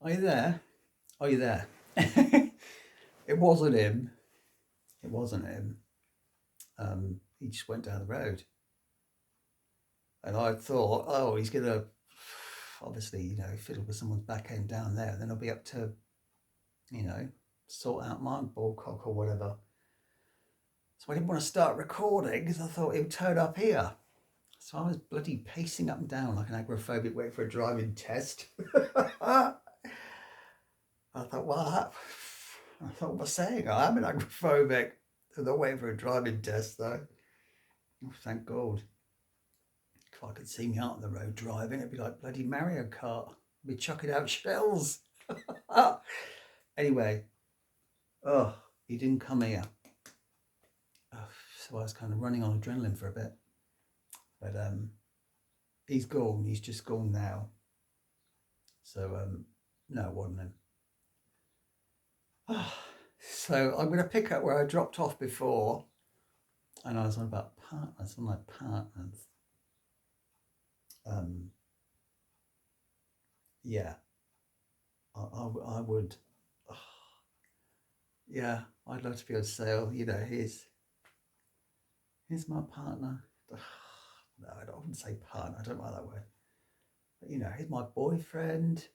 Are you there? Are you there? It wasn't him. It wasn't him. He just went down the road. And I thought, oh, he's going to obviously, fiddle with someone's back end down there. Then I'll be up to, you know, sort out my ball cock or whatever. So I didn't want to start recording because I thought he would turn up here. So I was bloody pacing up and down like an agoraphobic waiting for a driving test. I thought, what? I thought, what was I saying? I am an agoraphobic. I'm not waiting for a driving test though. Oh, thank God. If I could see me out on the road driving, it'd be like bloody Mario Kart. I'd be chucking out shells. Anyway, he didn't come here. So I was kind of running on adrenaline for a bit. But he's gone. He's just gone now. So no, it wasn't him. So I'm going to pick up where I dropped off before, and I was on about partners. I'm like partners. Yeah, I would. Yeah, I'd love to be able to say, oh, here's my partner. No, I wouldn't say partner. I don't like that word. But here's my boyfriend,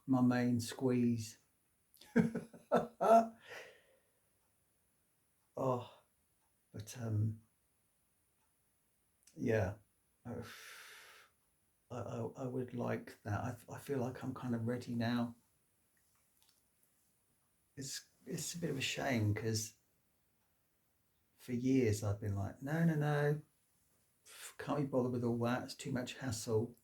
my main squeeze. Oh, but yeah, I would like that. I feel like I'm kind of ready now. It's a bit of a shame because for years I've been like, no, can't be bothered with all that. It's too much hassle.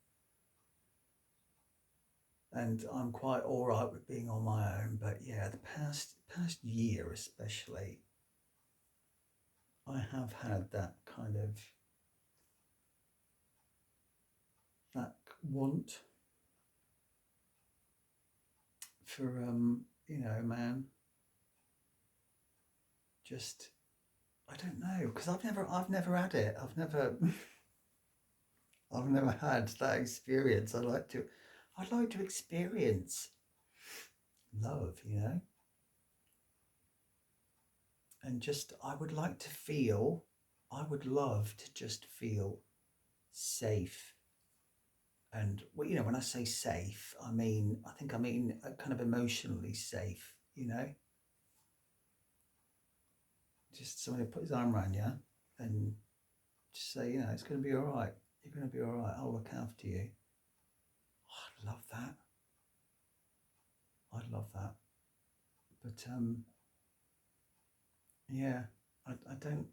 And I'm quite all right with being on my own. But yeah, the past year especially, I have had that kind of that want for man, just I don't know, because I've never had it. I've never had that experience. I'd like to experience love, and just I would love to just feel safe. And well, when I say safe, I mean kind of emotionally safe, just somebody put his arm around you and just say, it's going to be all right. You're going to be all right. I'll look after you. Oh, I'd love that. I'd love that. But yeah, I don't.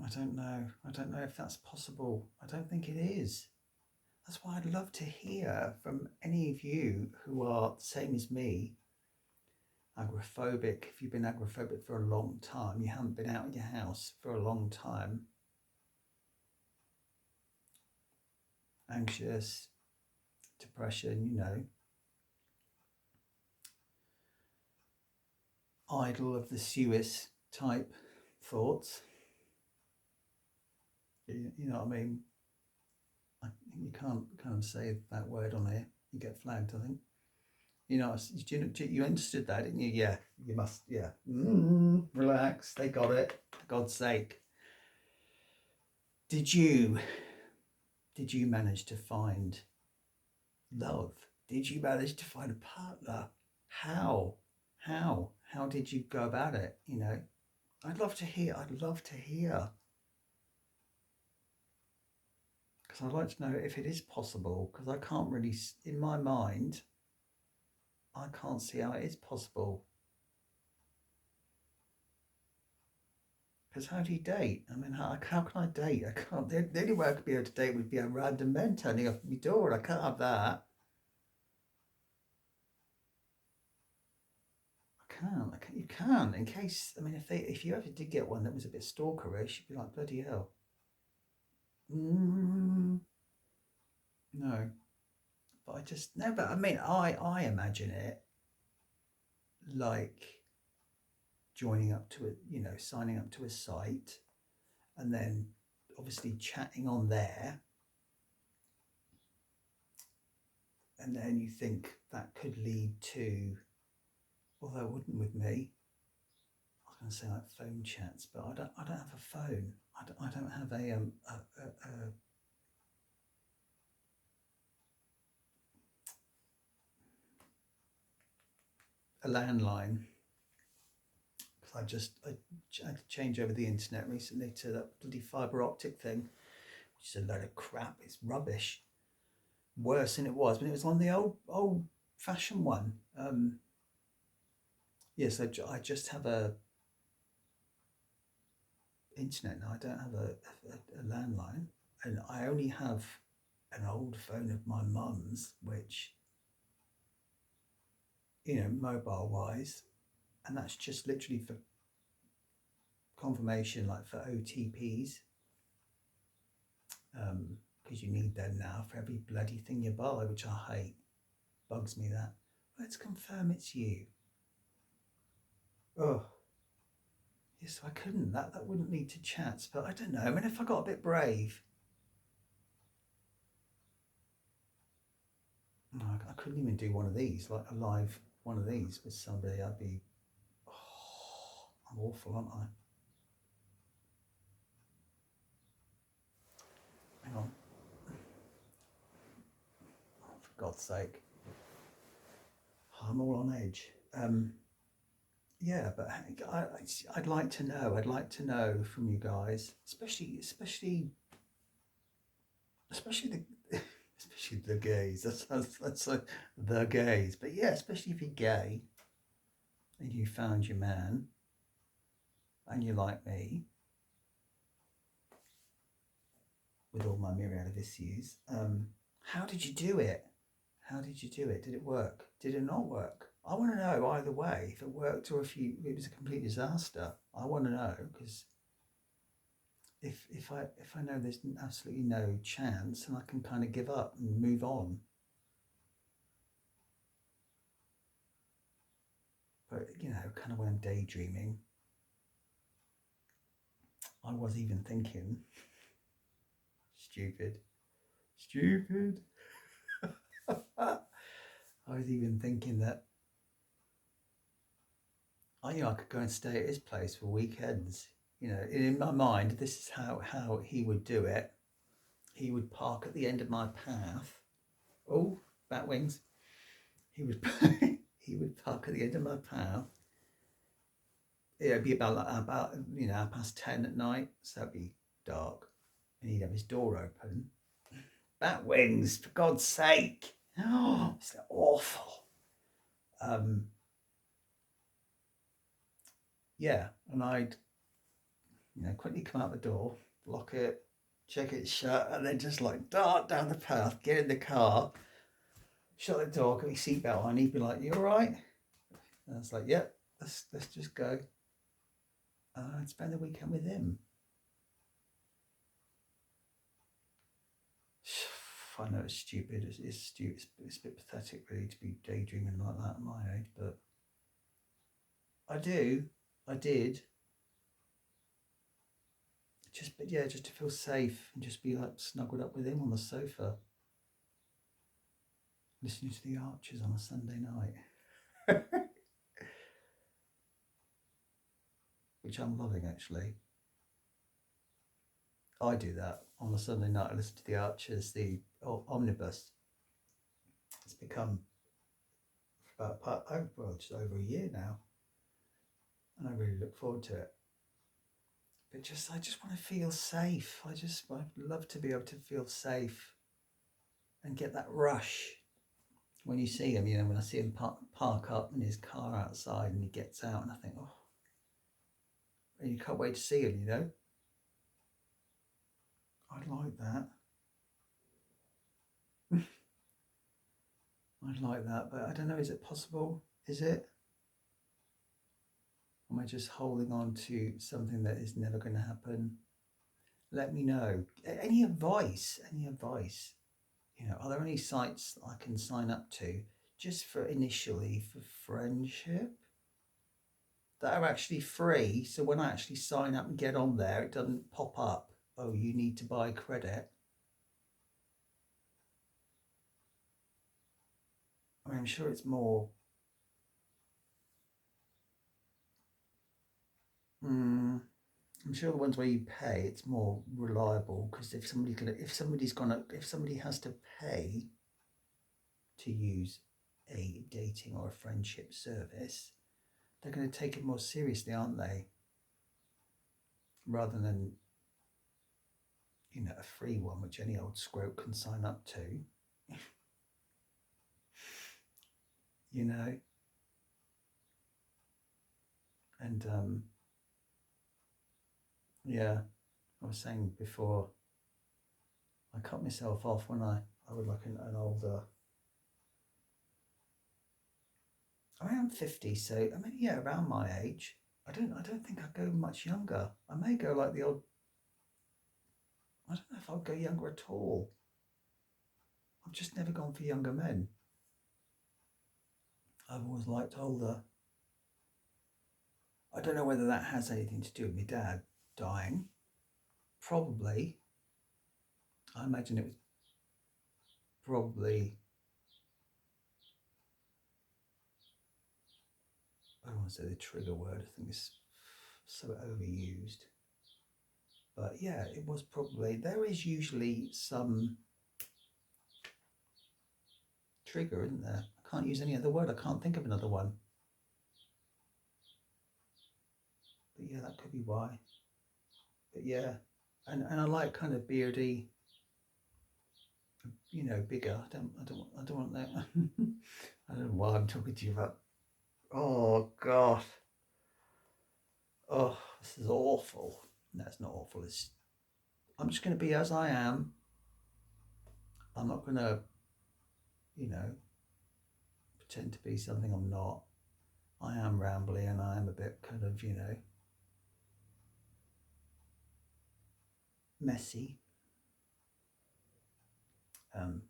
I don't know. I don't know if that's possible. I don't think it is. That's why I'd love to hear from any of you who are the same as me, agoraphobic. If you've been agoraphobic for a long time, you haven't been out of your house for a long time, anxious, depression, idle of the Suis type thoughts. You know what I mean? You can't kind of say that word on here. You get flagged, I think. You understood that, didn't you? Yeah, you must. Yeah. Relax. They got it. For God's sake. Did you manage to find love? Did you manage to find a partner? How? How did you go about it? I'd love to hear. I'd love to hear. Because I'd like to know if it is possible. Because I can't really, in my mind, I can't see how it is possible. Because how do you date? I mean, how can I date? I can't. The only way I could be able to date would be a random man turning up at my door, and I can't have that. I can't. You can. In case, I mean, if you ever did get one that was a bit stalkerish, you'd be like, bloody hell. No, but I just no. But I mean, I imagine it like joining up to it, signing up to a site, and then obviously chatting on there. And then you think that could lead to, although it wouldn't with me, I was going to say like phone chats, but I don't have a phone. I don't have a landline, because I had to change over the internet recently to that bloody fibre optic thing, which is a load of crap. It's rubbish, worse than it was when it was on the old fashioned one. Yes, I just have a internet now. I don't have a landline, and I only have an old phone of my mum's, which, mobile wise, and that's just literally for confirmation, like for OTPs, because you need them now for every bloody thing you buy, which I hate. Bugs me that. Let's confirm it's you. Oh, yes, I couldn't. That wouldn't lead to chats, but I don't know. I mean, if I got a bit brave, I couldn't even do one of these, like a live one of these with somebody. I'd be, I'm awful, aren't I? Hang on. Oh, for God's sake. I'm all on edge. Yeah, but I'd like to know. I'd like to know from you guys, especially the especially the gays. That's like the gays. But yeah, especially if you're gay and you found your man and you like me with all my myriad of issues. How did you do it? How did you do it? Did it work? Did it not work? I want to know either way, if it worked or if it was a complete disaster. I want to know, because if I know there's absolutely no chance, and I can kind of give up and move on. But kind of when I'm daydreaming, I was even thinking, stupid. I was even thinking that I could go and stay at his place for weekends. In my mind, this is how he would do it. He would park at the end of my path. Oh, bat wings. He would he would park at the end of my path. It'd be about 10:30 at night, so it'd be dark, and he'd have his door open. Bat wings, for God's sake! Oh, it's awful. Yeah, and I'd quickly come out the door, lock it, check it shut, and then just like dart down the path, get in the car, shut the door, get my seatbelt on. He'd be like, "You all right?" And I was like, "Yep, let's just go." I'd spend the weekend with him. I know it's stupid. It's stupid. It's a bit pathetic, really, to be daydreaming like that at my age. But I did. Just to feel safe and just be like snuggled up with him on the sofa, listening to the Archers on a Sunday night, which I'm loving actually. I do that on a Sunday night. I listen to the Archers, the omnibus. It's become just over a year now, and I really look forward to it. But I just want to feel safe. I'd love to be able to feel safe and get that rush when you see him. When I see him park up in his car outside and he gets out, and I think, oh, and you can't wait to see him. I'd like that. I'd like that, but I don't know, is it possible? Is it? Am I just holding on to something that is never going to happen? Let me know. Any advice? Are there any sites I can sign up to just for initially for friendship that are actually free? So when I actually sign up and get on there, it doesn't pop up, "Oh, you need to buy credit." I'm sure it's more. I'm sure the ones where you pay, it's more reliable because if somebody has to pay to use a dating or a friendship service, they're going to take it more seriously, aren't they? Rather than a free one which any old scrote can sign up to. you know, and yeah, I was saying before, I cut myself off when I would like an older. I am 50, so I mean, yeah, around my age. I don't think I'd go much younger. I may go like the old. I don't know if I'd go younger at all. I've just never gone for younger men. I've always liked older. I don't know whether that has anything to do with my dad dying. Probably. I imagine it was probably. I don't want to say the trigger word. I think it's so overused. But yeah, it was probably. There is usually some trigger, isn't there? I can't use any other word. I can't think of another one. But yeah, that could be why. But yeah, and I like kind of beardy, bigger. I don't want that. I don't know why I'm talking to you about. Oh God. Oh, this is awful. No, it's not awful. I'm just going to be as I am. I'm not going to, you know, pretend to be something I'm not. I am rambly and I am a bit kind of, messy. Um,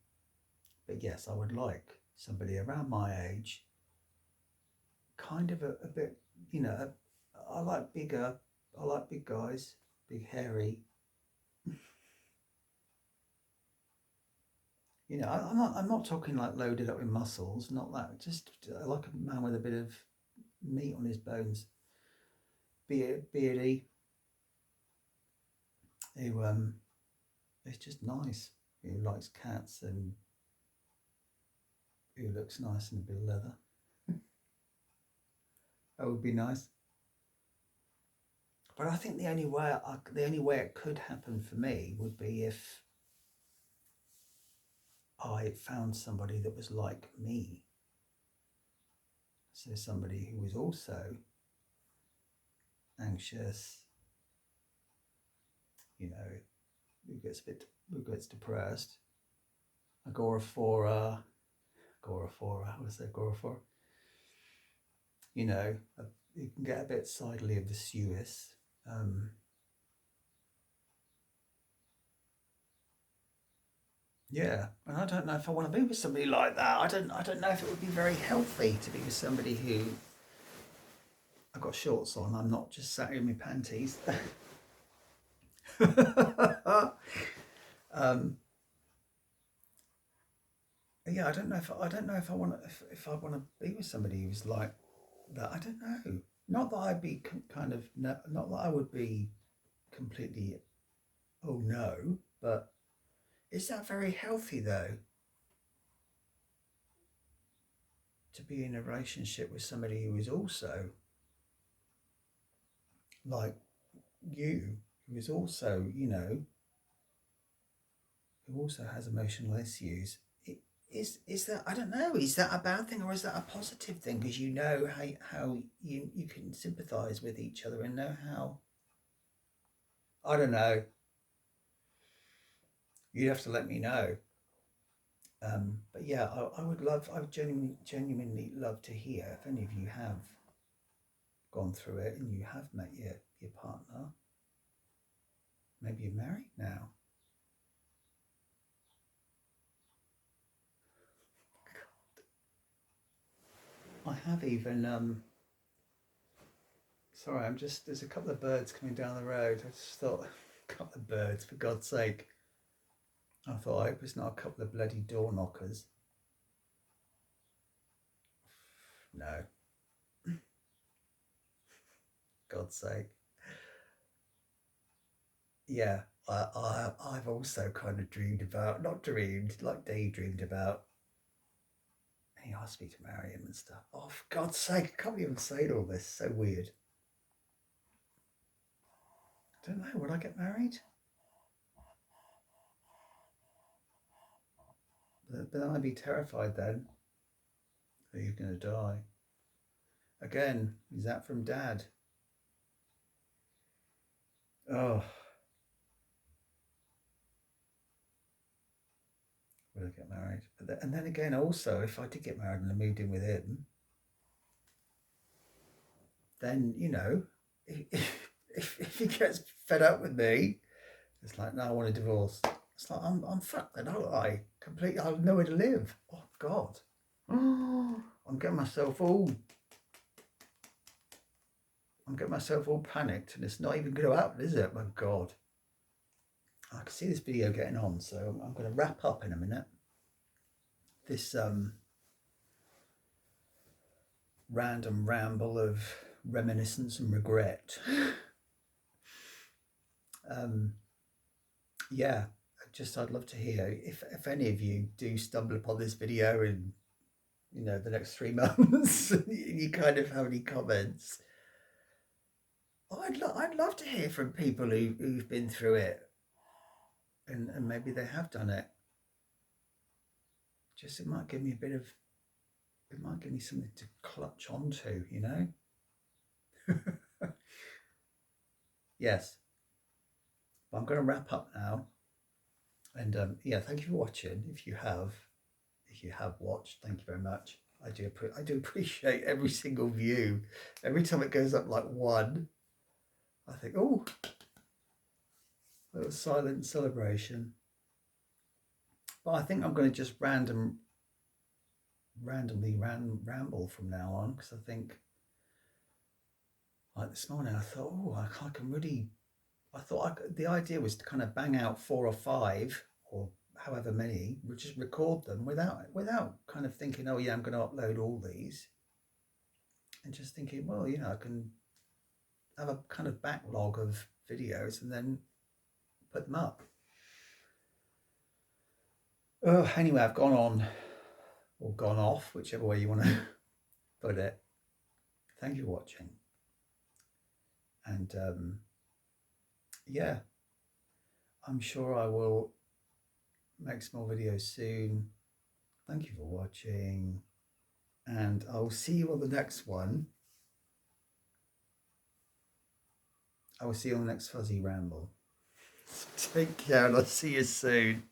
but yes, I would like somebody around my age, kind of a bit, I like bigger, I like big guys, big hairy. I'm not talking like loaded up with muscles, not that. Just I like a man with a bit of meat on his bones, beardy, who is just nice, who likes cats and who looks nice in a bit of leather. That would be nice. But I think the only way it could happen for me would be if I found somebody that was like me. So somebody who was also anxious, who gets depressed, agoraphoria, what is it, agoraphoria? You know, you can get a bit sidely of the Suez. Yeah, and I don't know if I want to be with somebody like that. I don't know if it would be very healthy to be with somebody who I've got shorts on. I'm not just sat in my panties. um, yeah, I don't know if I want to be with somebody who's like that. I don't know. Not that I'd be kind of not that I would be completely oh no, but is that very healthy though? To be in a relationship with somebody who is also like you, who is also who also has emotional issues. Is that, I don't know, is that a bad thing or is that a positive thing? Because how you can sympathise with each other and know how. I don't know. You'd have to let me know. But yeah, I would genuinely love to hear if any of you have gone through it and you have met your partner. Maybe you're married now. I have even sorry, there's a couple of birds coming down the road. I just thought, a couple of birds, for God's sake. I thought, I hope it's not a couple of bloody door knockers. No. God's sake. Yeah, I've also kind of dreamed about, not dreamed, like daydreamed about. He asked me to marry him and stuff. Oh, for God's sake, I can't even say all this. So weird. I don't know. Would I get married? But then I'd be terrified then that he's going to die. Again, is that from Dad? Oh, would I get married? And then again, also, if I did get married and I moved in with him, then, if he gets fed up with me, it's like, no, I want a divorce. It's like, I'm fucked then, aren't I? Completely, I have nowhere to live. Oh, God. I'm getting myself all panicked, and it's not even going to happen, is it? My God. I can see this video getting on, so I'm going to wrap up in a minute. This random ramble of reminiscence and regret. Yeah, I'd love to hear if any of you do stumble upon this video in the next 3 months and you kind of have any comments. I'd love to hear from people who've been through it and maybe they have done it. Just it might give me something to clutch onto, Yes. But I'm going to wrap up now. And thank you for watching. If you have watched, thank you very much. I do appreciate every single view. Every time it goes up like one, I think, oh, a little silent celebration. But I think I'm going to just randomly ramble from now on, because I think, like this morning, I thought, oh, I can really. I thought the idea was to kind of bang out 4 or 5 or however many, we just record them without kind of thinking, oh yeah, I'm going to upload all these, and just thinking, well, I can have a kind of backlog of videos and then put them up. Oh, anyway, I've gone on or gone off, whichever way you want to put it. Thank you for watching, and yeah, I'm sure I will make some more videos soon. Thank you for watching, and I'll see you on the next one. I will see you on the next Fuzzy Ramble. Take care, and I'll see you soon.